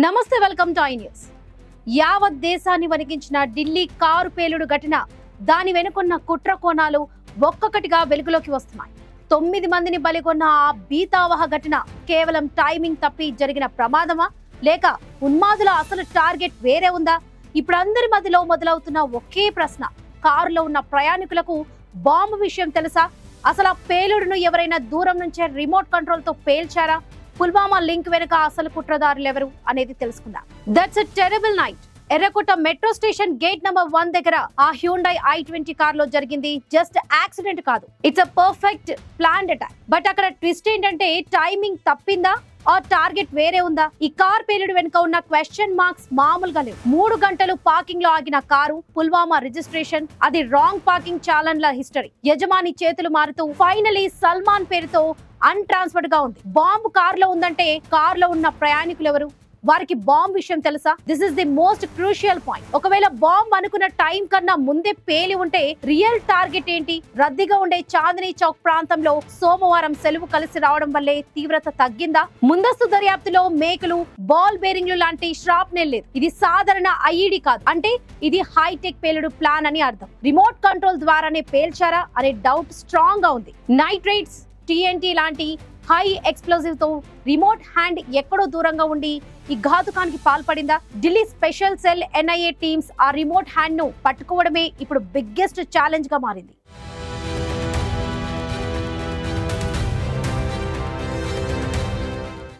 నమస్తే, welcome to I news. యావత్ దేశాన్ని వణికించిన ఢిల్లీ కారు పేలుడు ఘటన, దాని వెనుకున్న కుట్ర కోణాలు ఒక్కొక్కటిగా వెలుగులోకి వస్తున్నాయి. 9 మందిని బలిగొన్న ఆ భీతావహ ఘటన కేవలం టైమింగ్ తప్పి జరిగిన ప్రమాదమా, లేక ఉన్మాదుల అసలు టార్గెట్ వేరే ఉందా? ఇప్పుడు అందరి మధ్యలో మొదలవుతున్న ఒకే ప్రశ్న: కారులో ఉన్న ప్రయాణికులకు బాంబు విషయం తెలుసా? అసలు ఆ పేలుడును ఎవరైనా దూరం నుంచే రిమోట్ కంట్రోల్ తో పేల్చారా? పుల్వామా లింక్ వెనుక అసలు కుట్రదారులు ఎవరు అనేది తెలుసుకుందాం. That's a terrible night. ఎర్రకోట మెట్రో స్టేషన్ గేట్ నంబర్ 1 దగ్గర ఆ హ్యూండై i20 కార్ లో జరిగింది జస్ట్ యాక్సిడెంట్ కాదు, it's a perfect planned attack. But అక్కడ ట్విస్ట్ ఏంటంటే, టైమింగ్ తప్పిందా, ఆ టార్గెట్ వేరే ఉందా? ఈ కార్ పేలుడు వెనుక ఉన్న క్వశ్చన్ మార్క్స్ మామూలుగా లేవు. 3 గంటలు పార్కింగ్ లో ఆగిన కారు, పుల్వామా రిజిస్ట్రేషన్, అది రాంగ్ పార్కింగ్ ఛాలెంజ్ల హిస్టరీ. యజమాని చేతులు మారుతూ ఫైనలీ సల్మాన్ పేరుతో అన్‌ట్రాన్స్ఫర్డ్ గా ఉంది. బాంబు కారులో ఉందంటే కారులో ఉన్న ప్రయాణికులు ఎవరు? వారికి బాంబ్ విషయం తెలుసా? This is the most crucial point. ఒకవేళ బాంబ్ అనుకున్న టైం కన్నా ముందే పేలి ఉంటే రియల్ టార్గెట్ ఏంటి? రద్దీగా ఉండే చాందినీ చౌక్ ప్రాంతంలో సోమవారం సెలవు కలిసి రావడం వల్లే తీవ్రత తగ్గిందా? ముందస్తు దర్యాప్తులో మేకులు, బాల్ బేరింగ్లు లాంటి ష్రాప్నెల్ లేదు. ఇది సాధారణ ఐఈడి కాదు, అంటే ఇది హైటెక్ పేలుడు ప్లాన్ అని అర్థం. రిమోట్ కంట్రోల్ ద్వారానే పేల్చారా అనే డౌట్ స్ట్రాంగ్ గా ఉంది. నైట్రేట్స్, TNT లాంటి హై ఎక్స్ప్లోజివ్ తో రిమోట్ హ్యాండ్ ఎక్కడో దూరంగా ఉండి ఈ ఘాతుకానికి పాల్పడిందా? Delhi special cell NIA teams ఆ రిమోట్ హ్యాండ్ ను పట్టుకోవడమే ఇప్పుడు బిగ్గెస్ట్ ఛాలెంజ్ గా మారింది.